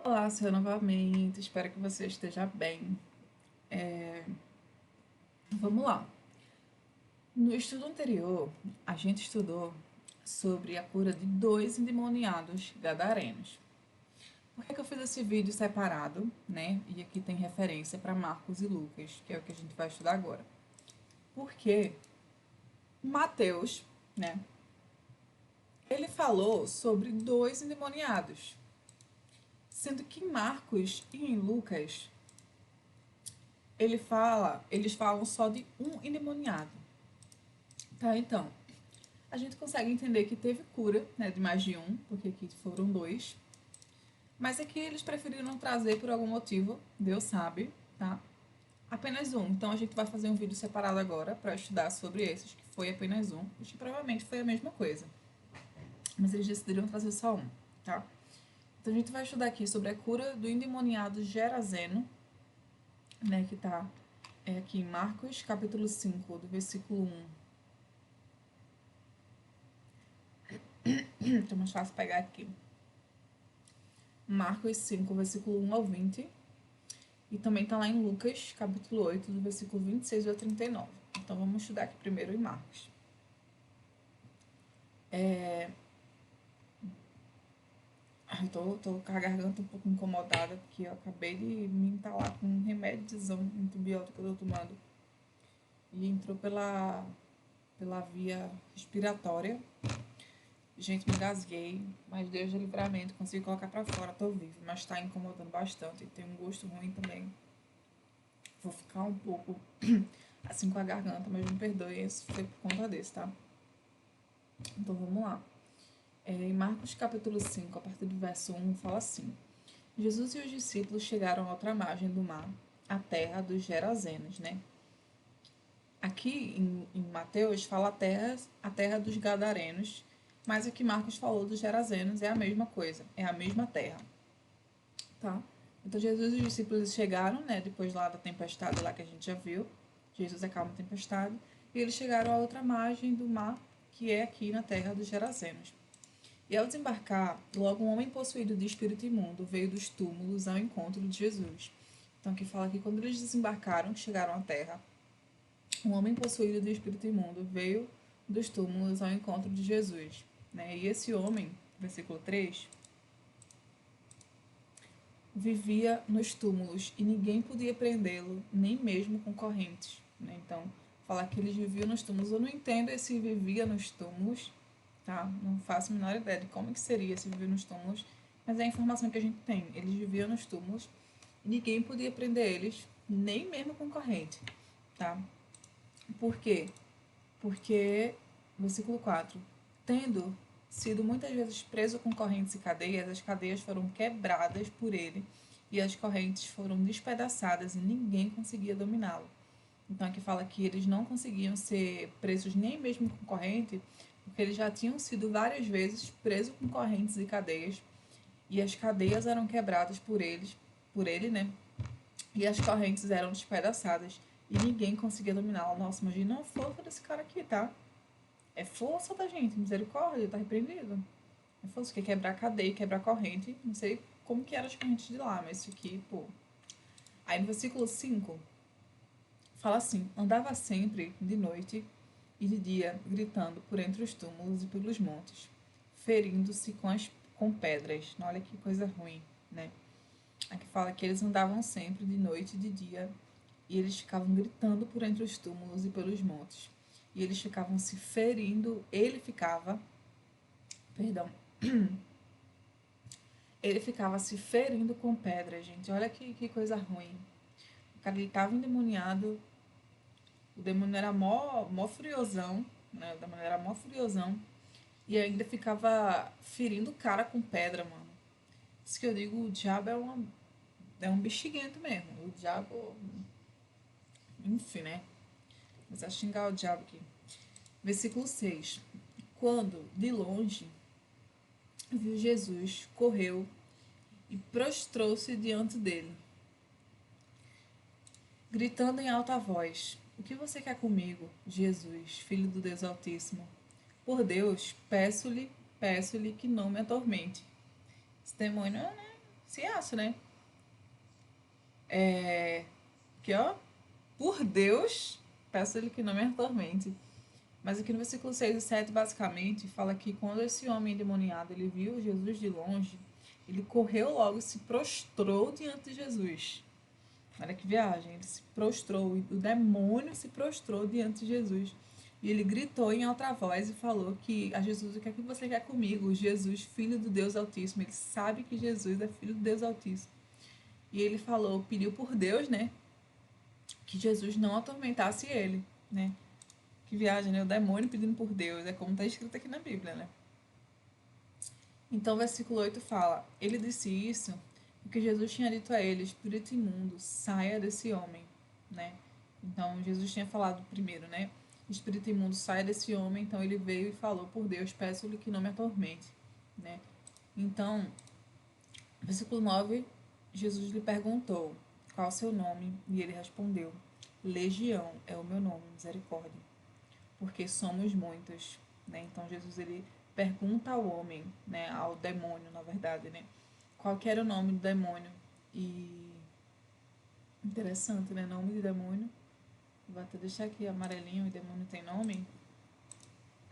Olá, Senhor, novamente. Espero que você esteja bem. Vamos lá. No estudo anterior, a gente estudou sobre a cura de dois endemoniados gadarenos. Por que eu fiz esse vídeo separado, né? E aqui tem referência para Marcos e Lucas, que é o que a gente vai estudar agora. Porque Mateus, né? Ele falou sobre dois endemoniados, sendo que em Marcos e em Lucas eles falam só de um endemoniado. Tá, então, a gente consegue entender que teve cura, né, de mais de um, porque aqui foram dois. Mas aqui eles preferiram trazer por algum motivo, Deus sabe, tá? Apenas um. Então a gente vai fazer um vídeo separado agora para estudar sobre esses, que foi apenas um, que provavelmente foi a mesma coisa. Mas eles decidiram trazer só um, tá? Então a gente vai estudar aqui sobre a cura do endemoniado Gerazeno, né, que tá aqui em Marcos, capítulo 5, do versículo 1. Então é mais fácil pegar aqui. Marcos 5, versículo 1 ao 20. E também está lá em Lucas, capítulo 8, do versículo 26 ao 39. Então vamos estudar aqui primeiro em Marcos. Tô com a garganta um pouco incomodada, porque eu acabei de me entalar com um remédiozão antibiótico que eu tô tomando. E entrou pela via respiratória. Gente, me engasguei, mas Deus de livramento, consegui colocar pra fora, tô vivo. Mas tá incomodando bastante, tem um gosto ruim também. Vou ficar um pouco assim com a garganta, mas me perdoe, isso foi por conta desse, tá? Então vamos lá. Em Marcos capítulo 5, a partir do verso 1, fala assim: Jesus e os discípulos chegaram à outra margem do mar, a terra dos Gerazenos, né? Aqui em Mateus fala a terra dos Gadarenos, mas aqui Marcos falou dos Gerazenos, é a mesma coisa, é a mesma terra, tá? Então Jesus e os discípulos chegaram, né, depois lá da tempestade lá que a gente já viu, Jesus acalma a tempestade, e eles chegaram à outra margem do mar, que é aqui na terra dos Gerazenos. E ao desembarcar, logo um homem possuído de espírito imundo veio dos túmulos ao encontro de Jesus. Então aqui fala que quando eles desembarcaram, chegaram à terra, um homem possuído de espírito imundo veio dos túmulos ao encontro de Jesus. Né? E esse homem, versículo 3, vivia nos túmulos e ninguém podia prendê-lo, nem mesmo com correntes. Né? Então, falar que eles viviam nos túmulos, eu não entendo esse vivia nos túmulos, tá? Não faço a menor ideia de como que seria se viver nos túmulos, mas é a informação que a gente tem. Eles viviam nos túmulos e ninguém podia prender eles, nem mesmo com corrente, tá? Por quê? Porque, versículo 4, tendo sido muitas vezes preso com correntes e cadeias, as cadeias foram quebradas por ele e as correntes foram despedaçadas e ninguém conseguia dominá-lo. Então aqui fala que eles não conseguiam ser presos nem mesmo com corrente, porque eles já tinham sido várias vezes presos com correntes e cadeias, e as cadeias eram quebradas por ele, né? E as correntes eram despedaçadas e ninguém conseguia dominá-lo. Nossa, imagina a força desse cara aqui, tá? É força da gente, misericórdia, tá repreendido. É força que quebrar cadeia, quebrar corrente. Não sei como que eram as correntes de lá, mas isso aqui, pô. Aí no versículo 5 fala assim: andava sempre de noite e de dia, gritando por entre os túmulos e pelos montes, ferindo-se com pedras. Olha que coisa ruim, né? Aqui fala que eles andavam sempre de noite e de dia e eles ficavam gritando por entre os túmulos e pelos montes. E eles ficavam se ferindo, perdão, ele ficava se ferindo com pedras, gente. Olha que coisa ruim. O cara, ele tava endemoniado, o demônio era mó friozão, né? O demônio era mó friozão. E ainda ficava ferindo o cara com pedra, mano. Isso que eu digo, o diabo é um bexiguento mesmo. O diabo, enfim, né? Mas a xingar o diabo aqui. Versículo 6. Quando, de longe, viu Jesus, correu e prostrou-se diante dele, gritando em alta voz: O que você quer comigo, Jesus, filho do Deus Altíssimo? Por Deus, peço-lhe que não me atormente. Esse demônio, né? se acha, né? Que, ó, por Deus, peço-lhe que não me atormente. Mas aqui no versículo 6 e 7, basicamente, fala que quando esse homem endemoniado, ele viu Jesus de longe, ele correu logo e se prostrou diante de Jesus. Olha que viagem, ele se prostrou, o demônio se prostrou diante de Jesus. E ele gritou em alta voz e falou que a Jesus, o que é que você quer comigo? Jesus, filho do Deus Altíssimo. Ele sabe que Jesus é filho do Deus Altíssimo. E ele falou, pediu por Deus, né, que Jesus não atormentasse ele, né? Que viagem, né? O demônio pedindo por Deus, é como está escrito aqui na Bíblia, né? Então, o versículo 8 fala: Ele disse isso porque Jesus tinha dito a ele: Espírito imundo, saia desse homem, né? Então, Jesus tinha falado primeiro, né? Espírito imundo, saia desse homem. Então, ele veio e falou: Por Deus, peço-lhe que não me atormente, né? Então, versículo 9, Jesus lhe perguntou: Qual o seu nome? E ele respondeu: Legião é o meu nome, misericórdia, porque somos muitos, né? Então Jesus ele pergunta ao homem, né, ao demônio, na verdade, né, qual que era o nome do demônio. E interessante, né, nome de demônio. Vou até deixar aqui amarelinho, o demônio tem nome?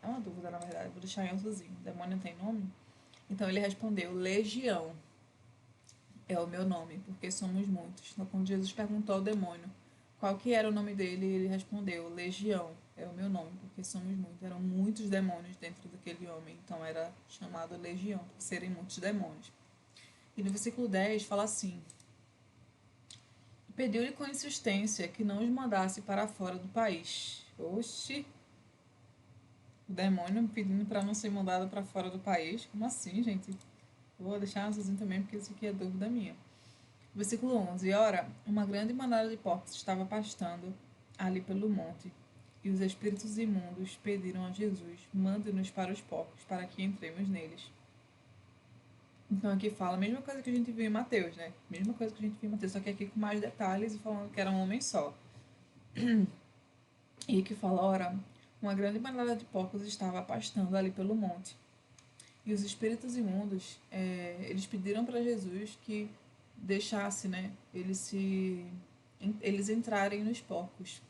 É uma dúvida, na verdade, vou deixar em azulzinho. O demônio tem nome? Então ele respondeu: Legião é o meu nome, porque somos muitos. Então, quando Jesus perguntou ao demônio qual que era o nome dele, ele respondeu: Legião é o meu nome, porque somos muitos. Eram muitos demônios dentro daquele homem, então era chamado Legião, por serem muitos demônios. E no versículo 10 fala assim: Pediu-lhe com insistência que não os mandasse para fora do país. Oxi! O demônio pedindo para não ser mandado para fora do país? Como assim, gente? Vou deixar azulzinho também, porque isso aqui é dúvida minha. Versículo 11. Ora, uma grande manada de porcos estava pastando ali pelo monte, e os espíritos imundos pediram a Jesus: mande-nos para os porcos, para que entremos neles. Então aqui fala a mesma coisa que a gente viu em Mateus, né? Mesma coisa que a gente viu em Mateus, só que aqui com mais detalhes e falando que era um homem só. E que fala: ora, uma grande manada de porcos estava pastando ali pelo monte. E os espíritos imundos, eles pediram para Jesus que deixasse, né, eles entrarem nos porcos,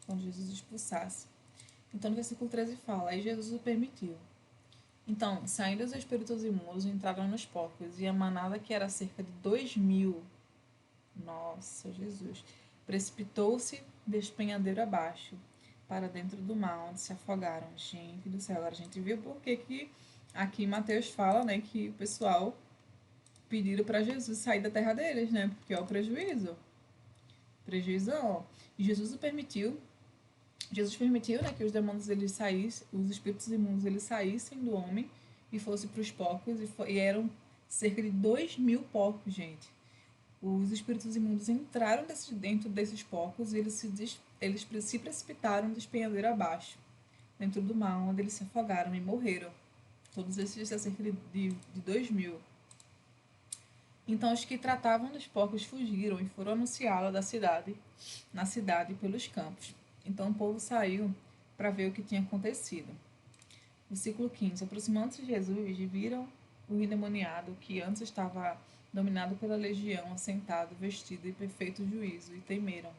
quando Jesus expulsasse. Então, no versículo 13 fala: aí Jesus o permitiu. Então, saindo os espíritos imundos, entraram nos porcos, e a manada, que era cerca de 2.000, nossa, Jesus, precipitou-se despenhadeiro abaixo, para dentro do mar, onde se afogaram. Gente do céu, agora a gente viu por que aqui Mateus fala, né, que o pessoal pediram para Jesus sair da terra deles, né, porque é o prejuízo. Prejuízo, ó. E Jesus o permitiu. Jesus permitiu, né, que os demônios eles saíssem, os espíritos imundos eles saíssem do homem e fossem para os porcos, e eram cerca de 2.000 porcos, gente. Os espíritos imundos entraram dentro desses porcos e eles se precipitaram do despenhadeiro abaixo, dentro do mar, onde eles se afogaram e morreram. Todos esses cerca de 2.000. Então os que tratavam dos porcos fugiram e foram anunciá-lo na cidade pelos campos. Então o povo saiu para ver o que tinha acontecido. Versículo 15. Aproximando-se de Jesus, viram o endemoniado, que antes estava dominado pela legião, assentado, vestido em perfeito juízo, e temeram.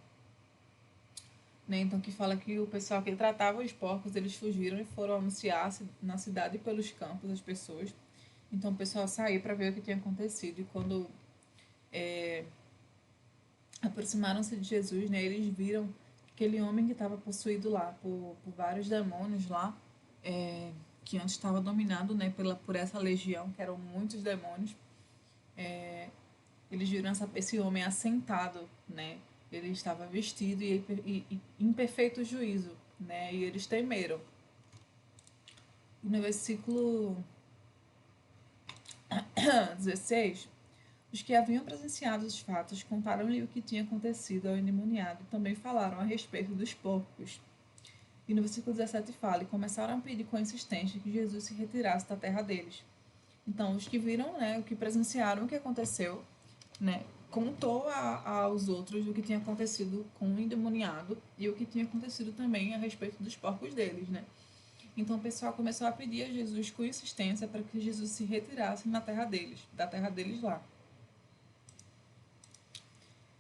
Né? Então, que fala que o pessoal que tratava os porcos, eles fugiram e foram anunciar na cidade e pelos campos as pessoas. Então, o pessoal saiu para ver o que tinha acontecido. E quando aproximaram-se de Jesus, né, eles viram aquele homem que estava possuído lá por vários demônios lá, que antes estava dominado, né, por essa legião, que eram muitos demônios. Eles viram esse homem assentado, né? Ele estava vestido e em perfeito juízo, né? E eles temeram. E no versículo 16, os que haviam presenciado os fatos contaram-lhe o que tinha acontecido ao endemoniado e também falaram a respeito dos porcos. E no versículo 17 fala: e começaram a pedir com insistência que Jesus se retirasse da terra deles. Então, os que viram, né, o que presenciaram o que aconteceu, né, contou aos outros o que tinha acontecido com o endemoniado e o que tinha acontecido também a respeito dos porcos deles, né? Então o pessoal começou a pedir a Jesus com insistência para que Jesus se retirasse da terra deles lá.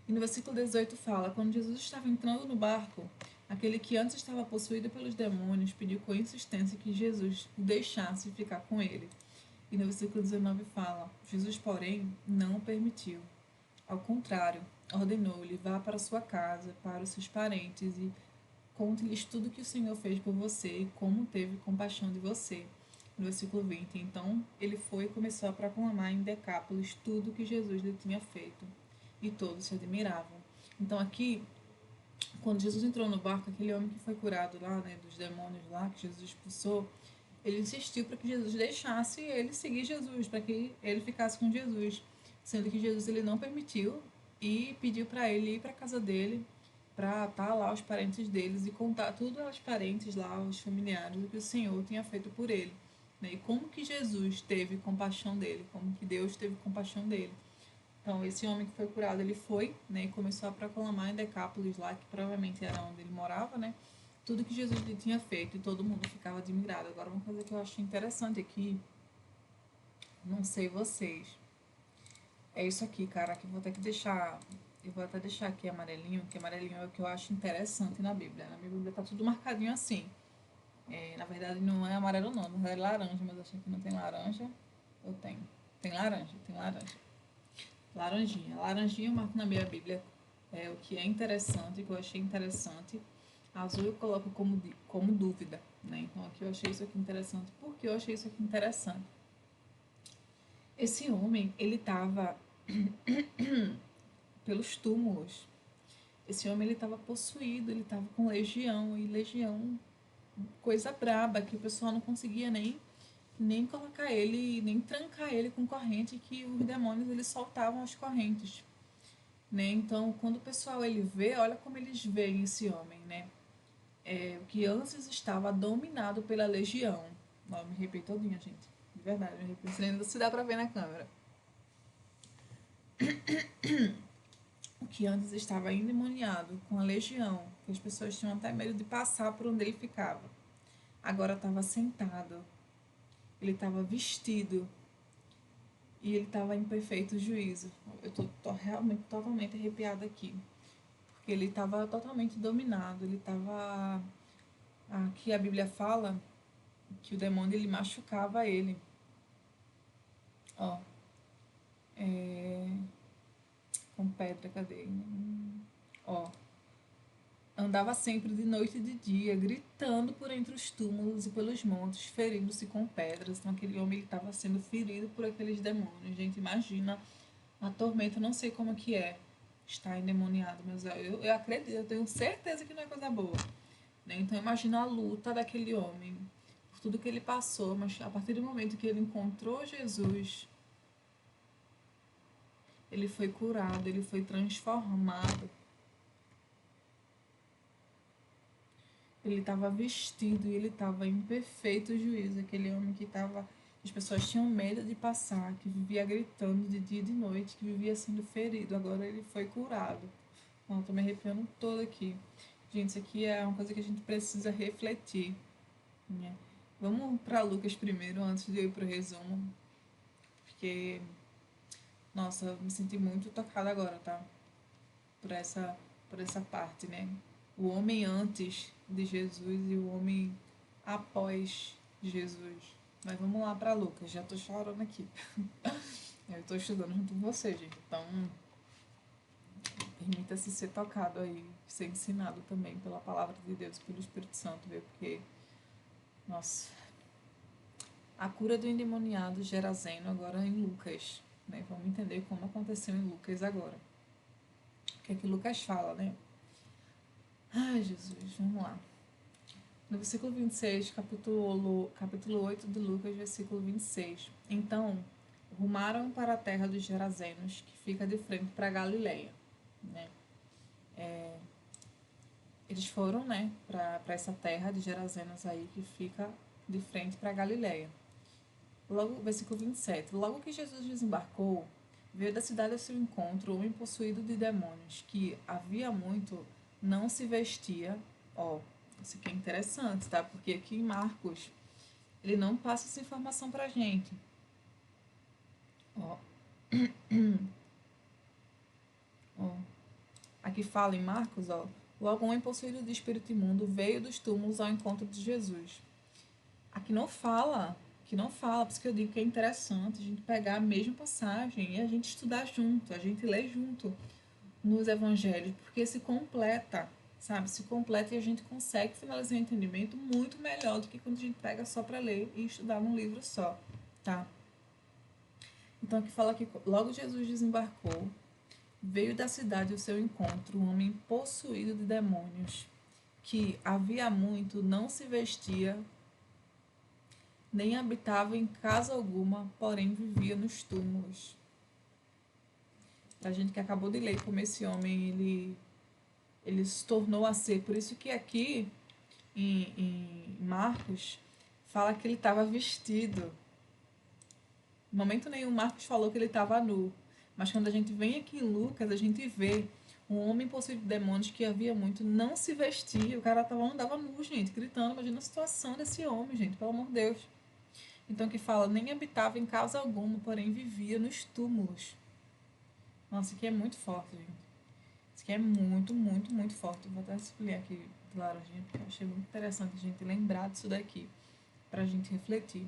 E no versículo 18 fala: quando Jesus estava entrando no barco, aquele que antes estava possuído pelos demônios pediu com insistência que Jesus o deixasse ficar com ele. E no versículo 19 fala: Jesus, porém, não o permitiu. Ao contrário, ordenou-lhe: vá para sua casa, para os seus parentes e conte-lhes tudo que o Senhor fez por você e como teve compaixão de você. No versículo 20, então ele foi e começou a proclamar em Decápolis tudo que Jesus lhe tinha feito. E todos se admiravam. Então aqui, quando Jesus entrou no barco, aquele homem que foi curado lá, né, dos demônios lá, que Jesus expulsou, ele insistiu para que Jesus deixasse ele seguir Jesus, para que ele ficasse com Jesus. Sendo que Jesus ele não permitiu e pediu para ele ir para a casa dele, para estar lá os parentes deles e contar tudo aos parentes lá, aos familiares, o que o Senhor tinha feito por ele. Né? E como que Jesus teve compaixão dele, como que Deus teve compaixão dele. Então, esse homem que foi curado, ele foi, né, e começou a proclamar em Decápolis lá, que provavelmente era onde ele morava, né, tudo que Jesus lhe tinha feito, e todo mundo ficava admirado. Agora, uma coisa que eu achei interessante aqui, não sei vocês, é isso aqui, cara, que eu vou ter que deixar, eu vou até deixar aqui amarelinho, que amarelinho é o que eu acho interessante na Bíblia. Na minha Bíblia tá tudo marcadinho assim. Na verdade, não é amarelo não, na verdade é laranja, mas eu achei que não tem laranja. Eu tenho. Tem laranja, tem laranja. Laranjinha. Laranjinha eu marco na minha Bíblia o que é interessante, que eu achei interessante. Azul eu coloco como dúvida, né? Então aqui eu achei isso aqui interessante. Por que eu achei isso aqui interessante? Esse homem, ele estava pelos túmulos. Esse homem, ele estava possuído, ele estava com legião. E legião, coisa braba, que o pessoal não conseguia nem colocar ele, nem trancar ele com corrente, que os demônios eles soltavam as correntes, né? Então, quando o pessoal ele vê, olha como eles veem esse homem, né? O que antes estava dominado pela legião. Ó, me repito todinha, gente. De verdade, me repito. Ainda se dá pra ver na câmera. O que antes estava endemoniado com a legião, que as pessoas tinham até medo de passar por onde ele ficava. Agora estava sentado, ele estava vestido e ele estava em perfeito juízo. Eu tô realmente totalmente arrepiada aqui, porque ele estava totalmente dominado. Ele estava, aqui a Bíblia fala que o demônio ele machucava ele. Ó, com pedra, cadê? Ó, andava sempre de noite e de dia, gritando por entre os túmulos e pelos montes, ferindo-se com pedras. Então aquele homem estava sendo ferido por aqueles demônios. Gente, imagina a tormenta, não sei como que é estar endemoniado, mas eu acredito, eu tenho certeza que não é coisa boa. Né? Então imagina a luta daquele homem, por tudo que ele passou, mas a partir do momento que ele encontrou Jesus, ele foi curado, ele foi transformado. Ele estava vestido e ele estava em perfeito juízo. Aquele homem que estava. As pessoas tinham medo de passar, que vivia gritando de dia e de noite, que vivia sendo ferido. Agora ele foi curado. Não, tô me arrepiando todo aqui. Gente, isso aqui é uma coisa que a gente precisa refletir. Né? Vamos para Lucas primeiro, antes de eu ir pro resumo. Porque, nossa, eu me senti muito tocada agora, tá? Por essa parte, né? O homem antes de Jesus e o homem após Jesus. Mas vamos lá para Lucas, já tô chorando aqui. Eu tô estudando junto com você, gente. Então, permita-se ser tocado aí, ser ensinado também pela palavra de Deus, pelo Espírito Santo, viu? Porque, nossa, a cura do endemoniado Gerazeno agora em Lucas, né? Vamos entender como aconteceu em Lucas agora. O que é que Lucas fala, né? Ai, Jesus, vamos lá. No versículo 26, capítulo 8 de Lucas, versículo 26. Então, rumaram para a terra dos Gerazenos, que fica de frente para Galileia. Né? Eles foram, né, para essa terra de Gerazenos aí, que fica de frente para Galileia. Logo, versículo 27. Logo que Jesus desembarcou, veio da cidade ao seu encontro um homem possuído de demônios, que havia muito não se vestia, Isso aqui é interessante, tá? Porque aqui em Marcos, ele não passa essa informação pra gente. Ó, ó. Aqui fala em Marcos, ó. Logo um homem possuído de espírito imundo veio dos túmulos ao encontro de Jesus. Aqui não fala, por isso que eu digo que é interessante a gente pegar a mesma passagem e a gente estudar junto, a gente ler junto nos evangelhos, porque se completa, sabe? Se completa e a gente consegue finalizar o entendimento muito melhor do que quando a gente pega só para ler e estudar num livro só, tá? Então aqui fala que logo Jesus desembarcou, veio da cidade ao seu encontro um homem possuído de demônios, que havia muito não se vestia, nem habitava em casa alguma, porém vivia nos túmulos. A gente que acabou de ler como esse homem ele se tornou a ser. Por isso que aqui em Marcos fala que ele estava vestido. Em momento nenhum Marcos falou que ele estava nu. Mas quando a gente vem aqui em Lucas, a gente vê um homem possuído de demônios que havia muito, não se vestia. O cara andava nu, gente, gritando. Imagina a situação desse homem, gente, pelo amor de Deus. Então que fala, nem habitava em casa alguma, porém vivia nos túmulos. Nossa, isso aqui é muito forte, gente. Isso aqui é muito, muito, muito forte. Eu vou até escolher aqui de laranjinha, porque eu achei muito interessante a gente lembrar disso daqui, pra gente refletir.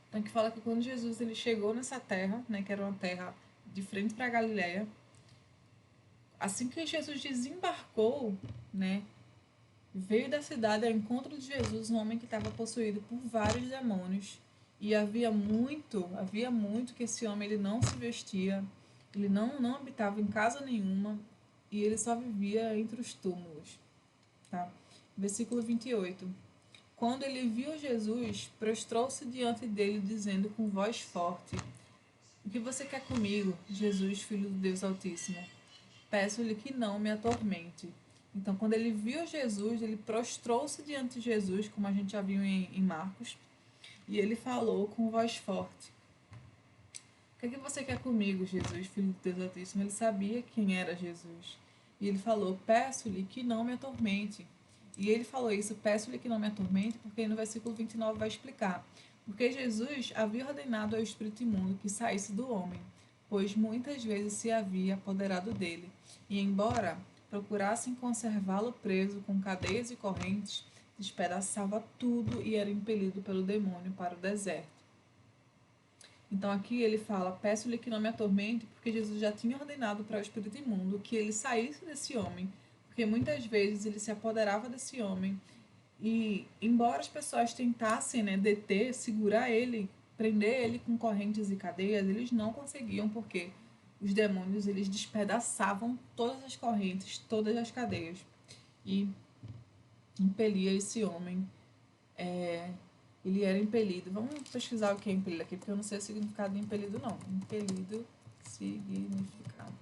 Então que fala que quando Jesus ele chegou nessa terra, né, que era uma terra de frente para Galileia, assim que Jesus desembarcou, né, veio da cidade ao encontro de Jesus um homem que estava possuído por vários demônios. E havia muito que esse homem ele não se vestia, ele não habitava em casa nenhuma e ele só vivia entre os túmulos. Tá? Versículo 28. Quando ele viu Jesus, prostrou-se diante dele, dizendo com voz forte: O que você quer comigo, Jesus, filho do Deus Altíssimo? Peço-lhe que não me atormente. Então, quando ele viu Jesus, ele prostrou-se diante de Jesus, como a gente já viu em Marcos, e ele falou com voz forte: O que é que você quer comigo, Jesus, filho do Deus Altíssimo? Ele sabia quem era Jesus. E ele falou: Peço-lhe que não me atormente. E ele falou isso: Peço-lhe que não me atormente, porque no versículo 29 vai explicar. Porque Jesus havia ordenado ao espírito imundo que saísse do homem, pois muitas vezes se havia apoderado dele. E embora procurassem conservá-lo preso com cadeias e correntes, despedaçava tudo e era impelido pelo demônio para o deserto. Então aqui ele fala: Peço-lhe que não me atormente, porque Jesus já tinha ordenado para o espírito imundo que ele saísse desse homem, porque muitas vezes ele se apoderava desse homem e, embora as pessoas tentassem, né, deter, segurar ele, prender ele com correntes e cadeias, eles não conseguiam, porque os demônios eles despedaçavam todas as correntes, todas as cadeias e impelia esse homem. Ele era impelido. Vamos pesquisar o que é impelido aqui, porque eu não sei o significado de impelido, não. Impelido, significado.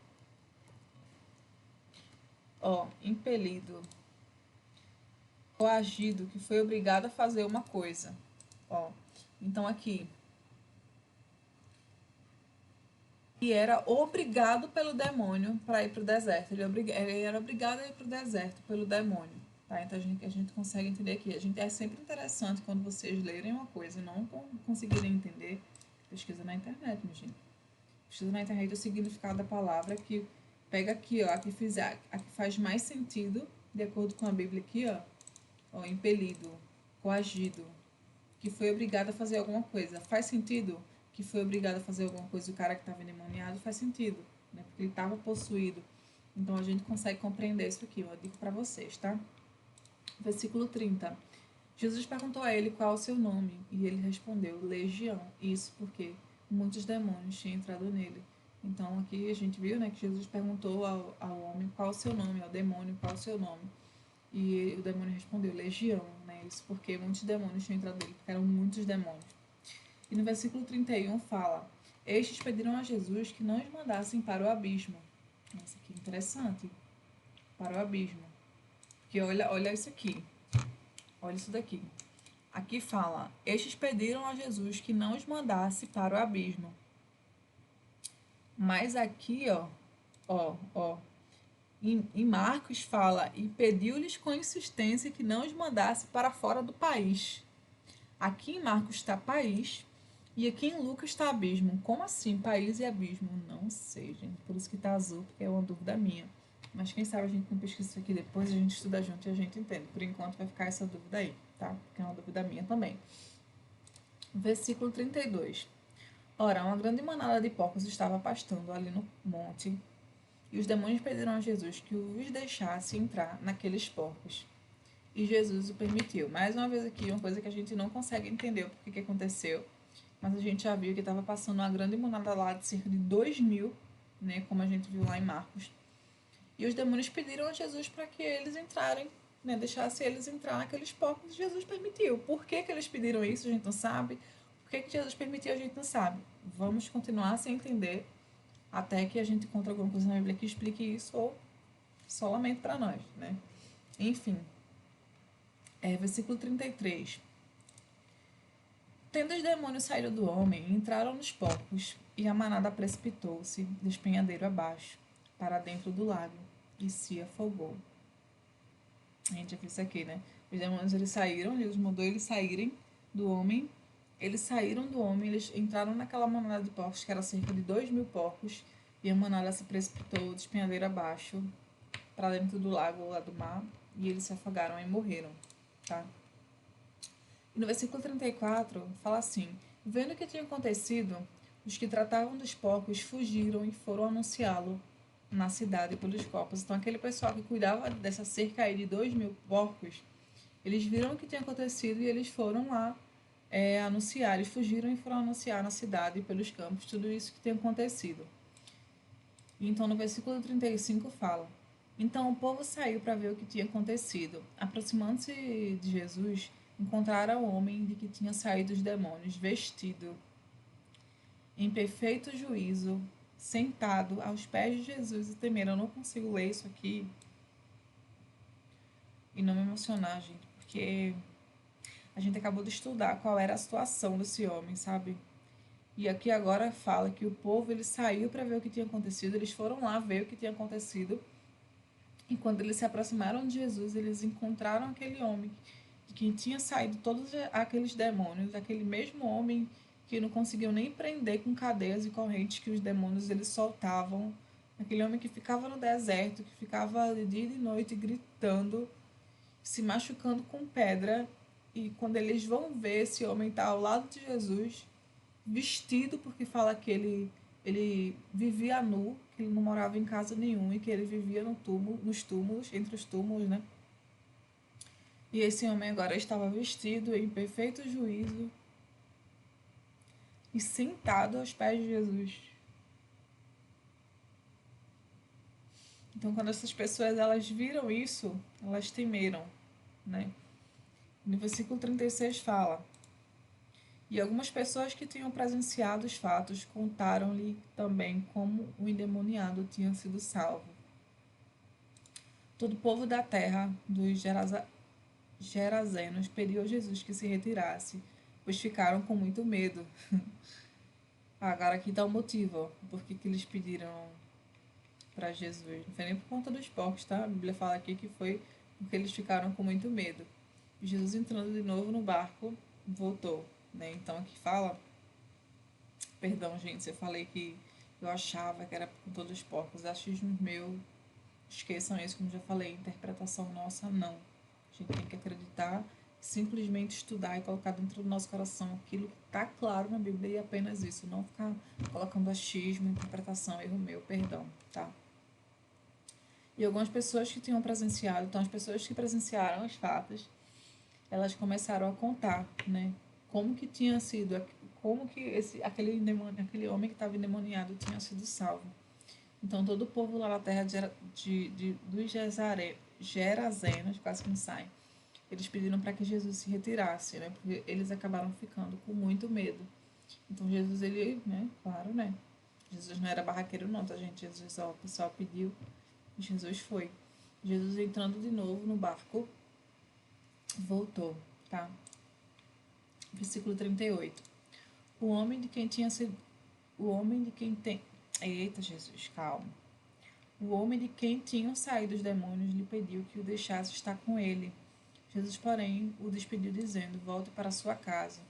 Ó, impelido. Coagido, que foi obrigado a fazer uma coisa. Ó, então aqui. E era obrigado pelo demônio para ir para o deserto. Ele era obrigado a ir para o deserto pelo demônio. Tá? Então a gente consegue entender aqui. É sempre interessante quando vocês lerem uma coisa e não conseguirem entender. Pesquisa na internet, minha gente. Pesquisa na internet o significado da palavra que pega aqui, ó, a que faz mais sentido, de acordo com a Bíblia aqui, ó, impelido, coagido, que foi obrigado a fazer alguma coisa. Faz sentido que foi obrigado a fazer alguma coisa o cara que estava endemoniado? Faz sentido, né? Porque ele estava possuído. Então a gente consegue compreender isso aqui, eu digo para vocês, tá? Versículo 30. Jesus perguntou a ele qual o seu nome, e ele respondeu: Legião. Isso porque muitos demônios tinham entrado nele. Então aqui a gente viu, né, que Jesus perguntou ao homem qual o seu nome, ao demônio qual o seu nome. E o demônio respondeu: Legião, né? Isso porque muitos demônios tinham entrado nele, porque eram muitos demônios. E no versículo 31 fala: Estes pediram a Jesus que não os mandassem para o abismo. Isso aqui é interessante. Para o abismo. Porque olha isso aqui. Olha isso daqui. Aqui fala: Estes pediram a Jesus que não os mandasse para o abismo. Mas aqui, ó. Em Marcos fala, e pediu-lhes com insistência que não os mandasse para fora do país. Aqui em Marcos está país e aqui em Lucas está abismo. Como assim, país e abismo? Não sei, gente. Por isso que está azul, porque é uma dúvida minha. Mas quem sabe a gente não pesquisa isso aqui depois, a gente estuda junto e a gente entende. Por enquanto vai ficar essa dúvida aí, tá? Porque é uma dúvida minha também. Versículo 32. Ora, uma grande manada de porcos estava pastando ali no monte, e os demônios pediram a Jesus que os deixasse entrar naqueles porcos. E Jesus o permitiu. Mais uma vez aqui, uma coisa que a gente não consegue entender o porquê que aconteceu, mas a gente já viu que estava passando uma grande manada lá de cerca de 2.000, né, como a gente viu lá em Marcos. E os demônios pediram a Jesus para que eles entrarem, né, deixasse eles entrar naqueles porcos, e Jesus permitiu. Por que eles pediram isso, a gente não sabe. Por que Jesus permitiu, a gente não sabe. Vamos continuar sem entender até que a gente encontre alguma coisa na Bíblia que explique isso ou solamente para nós, né? Enfim, versículo 33. Tendo os demônios saído do homem, entraram nos porcos, e a manada precipitou-se, despenhadeiro abaixo, para dentro do lago, e se afogou. A gente já viu isso aqui, né? Os demônios, eles saíram, Deus mandou eles saírem do homem. Eles saíram do homem, eles entraram naquela manada de porcos, que era cerca de 2.000 porcos, e a manada se precipitou, despenhadeiro abaixo, para dentro do lago, lá do mar, e eles se afogaram e morreram, tá? E no versículo 34, fala assim: vendo o que tinha acontecido, os que tratavam dos porcos fugiram e foram anunciá-lo na cidade pelos corpos. Então, aquele pessoal que cuidava dessa cerca aí de 2.000 porcos, eles viram o que tinha acontecido e eles foram lá anunciar. Eles fugiram e foram anunciar na cidade e pelos campos tudo isso que tinha acontecido. E então, no versículo 35 fala: então o povo saiu para ver o que tinha acontecido. Aproximando-se de Jesus, encontraram o homem de que tinha saído os demônios, vestido em perfeito juízo, sentado aos pés de Jesus, e temeram. Eu não consigo ler isso aqui e não me emocionar, gente, porque a gente acabou de estudar qual era a situação desse homem, sabe? E aqui agora fala que o povo ele saiu para ver o que tinha acontecido, eles foram lá ver o que tinha acontecido. E quando eles se aproximaram de Jesus, eles encontraram aquele homem de quem tinha saído todos aqueles demônios, aquele mesmo homem que não conseguiu nem prender com cadeias e correntes que os demônios eles soltavam, aquele homem que ficava no deserto, que ficava de dia e de noite gritando, se machucando com pedra. E quando eles vão ver, esse homem está ao lado de Jesus, vestido, porque fala que ele vivia nu, que ele não morava em casa nenhuma e que ele vivia no túmulo, nos túmulos, entre os túmulos, né? E esse homem agora estava vestido em perfeito juízo e sentado aos pés de Jesus. Então, quando essas pessoas elas viram isso, elas temeram, né? No versículo 36 fala: e algumas pessoas que tinham presenciado os fatos contaram-lhe também como o endemoniado tinha sido salvo. Todo o povo da terra dos Gerazenos pediu a Jesus que se retirasse, pois ficaram com muito medo. Agora aqui está o motivo, por que eles pediram para Jesus. Não foi nem por conta dos porcos, tá? A Bíblia fala aqui que foi porque eles ficaram com muito medo. E Jesus entrando de novo no barco, voltou, né? Então aqui fala, perdão gente, se eu falei que eu achava que era com todos os porcos, achismo meu, esqueçam isso, como já falei, interpretação nossa, não. A gente tem que acreditar, simplesmente estudar e colocar dentro do nosso coração aquilo que está claro na Bíblia e apenas isso, não ficar colocando achismo, interpretação, erro meu, perdão, tá? E algumas pessoas que tinham presenciado, então as pessoas que presenciaram os fatos, elas começaram a contar, né? Como que tinha sido, como que aquele homem que estava endemoniado tinha sido salvo. Então todo o povo lá na terra dos Gerazenos, quase que não sai, eles pediram para que Jesus se retirasse, né? Porque eles acabaram ficando com muito medo. Então Jesus, ele, né? Claro, né? Jesus não era barraqueiro não, tá gente? Jesus só, o pessoal pediu, Jesus foi. Jesus entrando de novo no barco, voltou, tá? Versículo 38. O homem de quem tinha sido... O homem de quem tem... Eita, Jesus, calma. O homem de quem tinham saído os demônios lhe pediu que o deixasse estar com ele. Jesus, porém, o despediu, dizendo: Volte para sua casa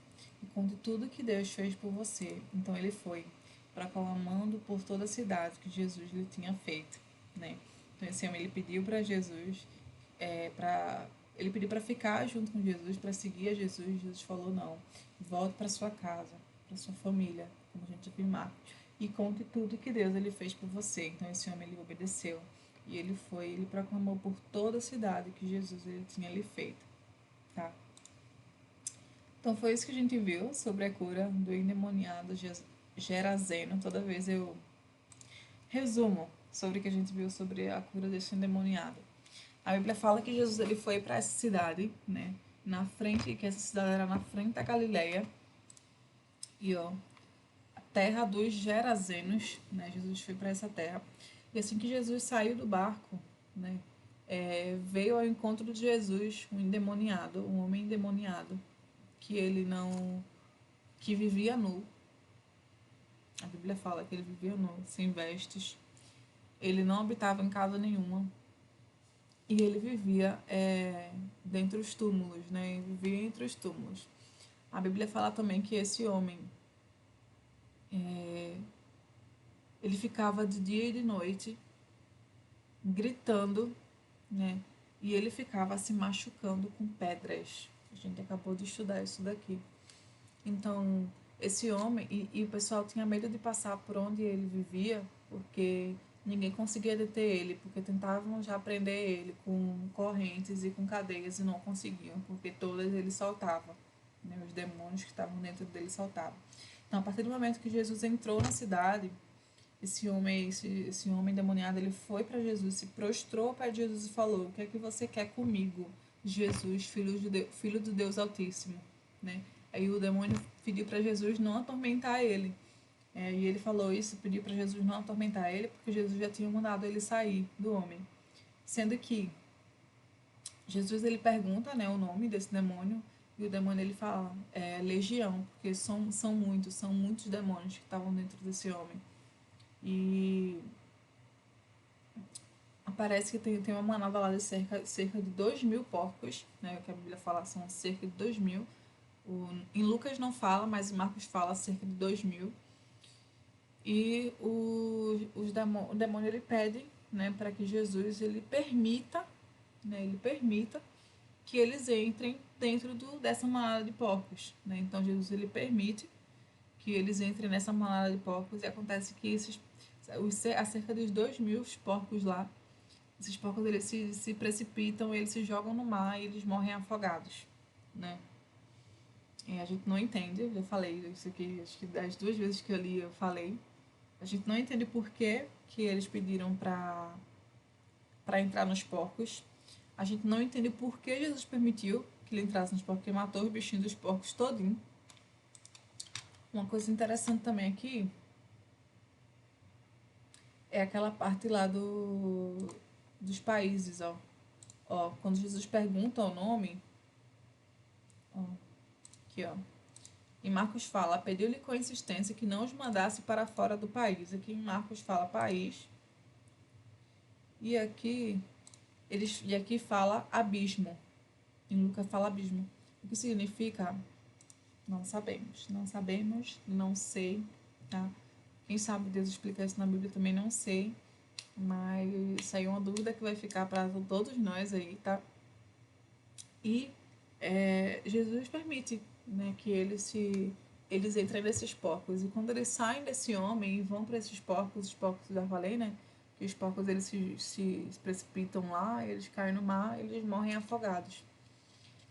e conte tudo o que Deus fez por você. Então ele foi, proclamando por toda a cidade que Jesus lhe tinha feito. Né? Então esse homem ele pediu para Jesus, ele pediu para ficar junto com Jesus, para seguir a Jesus. Jesus falou: Não, volte para sua casa, para sua família, como a gente viu em Marcos, e conte tudo que Deus ele fez por você. Então esse homem ele obedeceu. E ele foi, ele proclamou por toda a cidade que Jesus ele tinha lhe feito, tá? Então foi isso que a gente viu sobre a cura do endemoniado Gerazeno. Toda vez eu resumo sobre o que a gente viu sobre a cura desse endemoniado. A Bíblia fala que Jesus ele foi para essa cidade, né? Na frente, que essa cidade era na frente da Galileia. E ó, a terra dos Gerazenos, né? Jesus foi para essa terra. E assim que Jesus saiu do barco, né? Veio ao encontro de Jesus um endemoniado, um homem endemoniado, que ele não, que vivia nu. A Bíblia fala que ele vivia nu, sem vestes. Ele não habitava em casa nenhuma e ele vivia dentro dos túmulos, né? Ele vivia entre os túmulos. A Bíblia fala também que esse homem ele ficava de dia e de noite gritando, né? E ele ficava se machucando com pedras. A gente acabou de estudar isso daqui. Então, esse homem, e o pessoal tinha medo de passar por onde ele vivia, porque ninguém conseguia deter ele, porque tentavam já prender ele com correntes e com cadeias e não conseguiam, porque todas ele soltava, né? Os demônios que estavam dentro dele soltavam. Então, a partir do momento que Jesus entrou na cidade, esse homem endemoniado, ele foi para Jesus, se prostrou para Jesus e falou: O que é que você quer comigo, Jesus, filho do Deus Altíssimo? Né? Aí o demônio pediu para Jesus não atormentar ele. E ele falou isso, pediu para Jesus não atormentar ele, porque Jesus já tinha mandado ele sair do homem. Sendo que Jesus ele pergunta, né, o nome desse demônio, e o demônio ele fala legião, porque são muitos demônios que estavam dentro desse homem. E aparece que tem uma manada lá de cerca de 2.000 porcos, né, que a Bíblia fala são cerca de 2.000. Em Lucas não fala, mas em Marcos fala cerca de 2.000. E o demônio ele pede, né, para que Jesus ele permita, né, que eles entrem dentro dessa manada de porcos. Né? Então Jesus ele permite que eles entrem nessa manada de porcos e acontece que há cerca de 2.000 porcos lá, esses porcos eles se precipitam, eles se jogam no mar e eles morrem afogados. Né? E a gente não entende, eu já falei isso aqui, acho que das 2 vezes que eu li eu falei. A gente não entende por que eles pediram para entrar nos porcos. A gente não entende por que Jesus permitiu que ele entrasse nos porcos, porque matou os bichinhos dos porcos todinho. Uma coisa interessante também aqui é aquela parte lá dos países, ó. Ó, quando Jesus pergunta o nome, ó, aqui, ó. Em Marcos fala, pediu-lhe com insistência que não os mandasse para fora do país. Aqui em Marcos fala país. E aqui fala abismo. Em Lucas fala abismo. O que significa? Não sabemos. Não sabemos, não sei, tá? Quem sabe Deus explica isso na Bíblia também, não sei. Mas isso aí é uma dúvida que vai ficar para todos nós aí, tá? E Jesus permite, né, que eles entrem nesses porcos. E quando eles saem desse homem e vão para esses porcos, os porcos da falei, né? Que os porcos eles se precipitam lá, eles caem no mar, eles morrem afogados.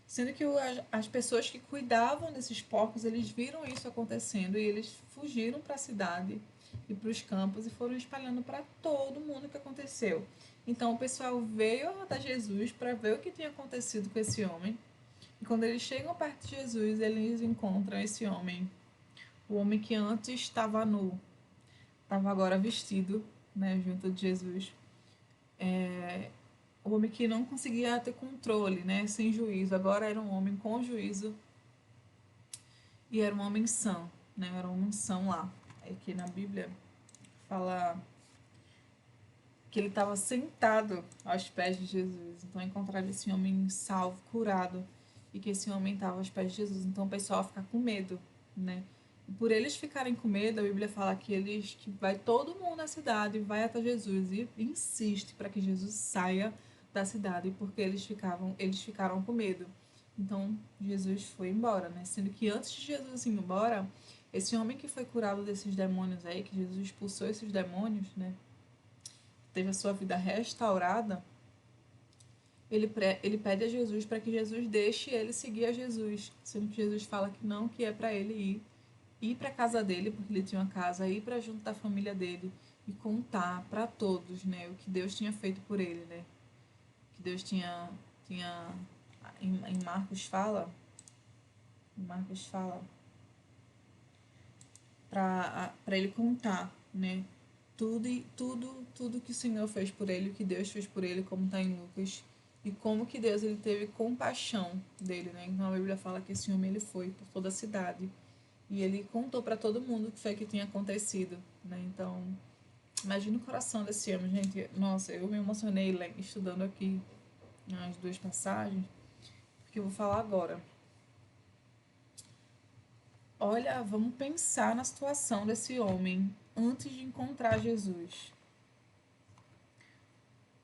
Sendo que as pessoas que cuidavam desses porcos, eles viram isso acontecendo e eles fugiram para a cidade e para os campos e foram espalhando para todo mundo o que aconteceu. Então o pessoal veio até Jesus para ver o que tinha acontecido com esse homem. E quando eles chegam perto de Jesus, eles encontram esse homem. O homem que antes estava nu, estava agora vestido, né, junto de Jesus. O homem que não conseguia ter controle, né, sem juízo, agora era um homem com juízo e era um homem são, né, era um homem são lá. Aqui na Bíblia fala que ele estava sentado aos pés de Jesus. Então encontraram esse homem salvo, curado, e que esse homem estava aos pés de Jesus. Então o pessoal fica com medo, né? E por eles ficarem com medo, a Bíblia fala que vai todo mundo na cidade, vai até Jesus e insiste para que Jesus saia da cidade, porque eles ficaram com medo. Então Jesus foi embora, né? Sendo que antes de Jesus ir embora, esse homem que foi curado desses demônios aí, que Jesus expulsou esses demônios, né? Teve a sua vida restaurada, ele pede a Jesus para que Jesus deixe ele seguir a Jesus, sendo que Jesus fala que não, que é para ele ir para a casa dele, porque ele tinha uma casa, ir para junto da família dele e contar para todos, né, o que Deus tinha feito por ele, né, que Deus tinha em Marcos fala para ele contar, né, tudo que o Senhor fez por ele, o que Deus fez por ele, como está em Lucas, e como que Deus ele teve compaixão dele, né? Então a Bíblia fala que esse homem ele foi por toda a cidade e ele contou para todo mundo o que foi que tinha acontecido, né? Então, imagina o coração desse homem, gente. Nossa, eu me emocionei estudando aqui as duas passagens, porque eu vou falar agora. Olha, vamos pensar na situação desse homem antes de encontrar Jesus.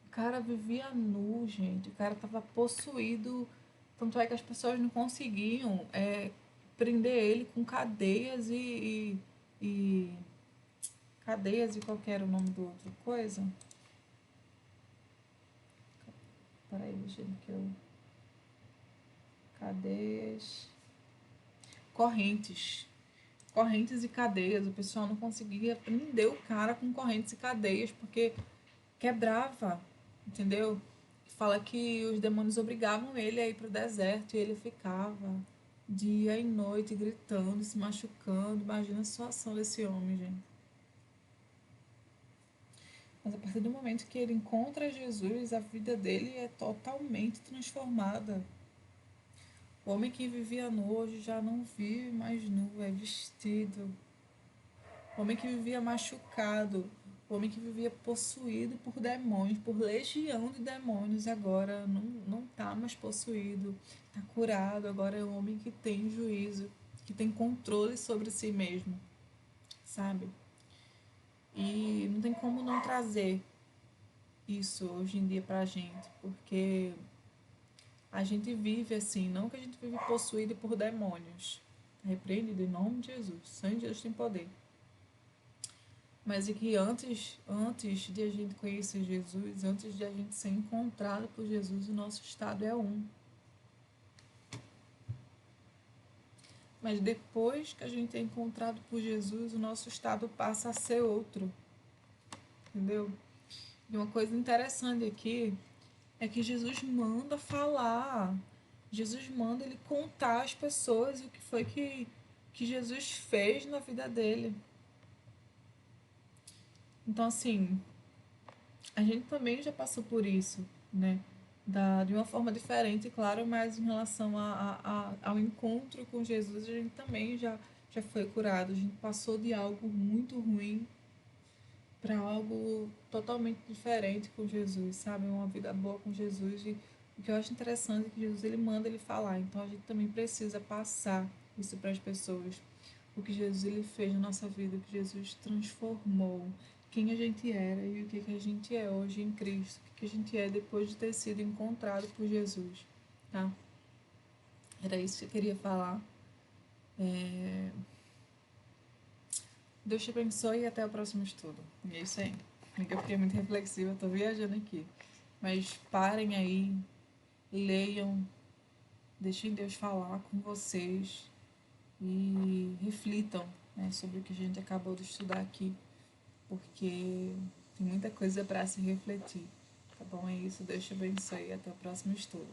O cara vivia nu, gente. O cara tava possuído. Tanto é que as pessoas não conseguiam prender ele com cadeias e cadeias e qual que era o nome do outro coisa. Peraí, deixa que eu. Cadeias. Correntes. Correntes e cadeias. O pessoal não conseguia prender o cara com correntes e cadeias porque quebrava, entendeu? Fala que os demônios obrigavam ele a ir pro deserto e ele ficava dia e noite gritando, se machucando. Imagina a situação desse homem, gente. Mas a partir do momento que ele encontra Jesus, a vida dele é totalmente transformada. O homem que vivia nu hoje já não vive mais nu, é vestido. O homem que vivia machucado, o homem que vivia possuído por demônios, por legião de demônios, agora não tá mais possuído, tá curado, agora é um homem que tem juízo, que tem controle sobre si mesmo, sabe? E não tem como não trazer isso hoje em dia pra gente, porque a gente vive assim, não que a gente vive possuído por demônios. Repreendido em nome de Jesus. Sangue de Deus tem poder. Mas é que antes de a gente conhecer Jesus, antes de a gente ser encontrado por Jesus, o nosso estado é um. Mas depois que a gente é encontrado por Jesus, o nosso estado passa a ser outro. Entendeu? E uma coisa interessante aqui é que Jesus manda falar. Jesus manda ele contar às pessoas o que foi que Jesus fez na vida dele. Então, assim, a gente também já passou por isso, né? De uma forma diferente, claro, mas em relação ao encontro com Jesus, a gente também já foi curado. A gente passou de algo muito ruim para algo totalmente diferente com Jesus, sabe? Uma vida boa com Jesus. E o que eu acho interessante é que Jesus ele manda ele falar. Então a gente também precisa passar isso para as pessoas. O que Jesus ele fez na nossa vida, o que Jesus transformou, quem a gente era e o que a gente é hoje em Cristo, o que a gente é depois de ter sido encontrado por Jesus, tá? Era isso que eu queria falar. Deus te abençoe e até o próximo estudo. E é isso aí. Eu fiquei muito reflexiva, tô viajando aqui. Mas parem aí, leiam, deixem Deus falar com vocês e reflitam, né, sobre o que a gente acabou de estudar aqui, porque tem muita coisa para se refletir. Tá bom? É isso. Deus te abençoe e até o próximo estudo.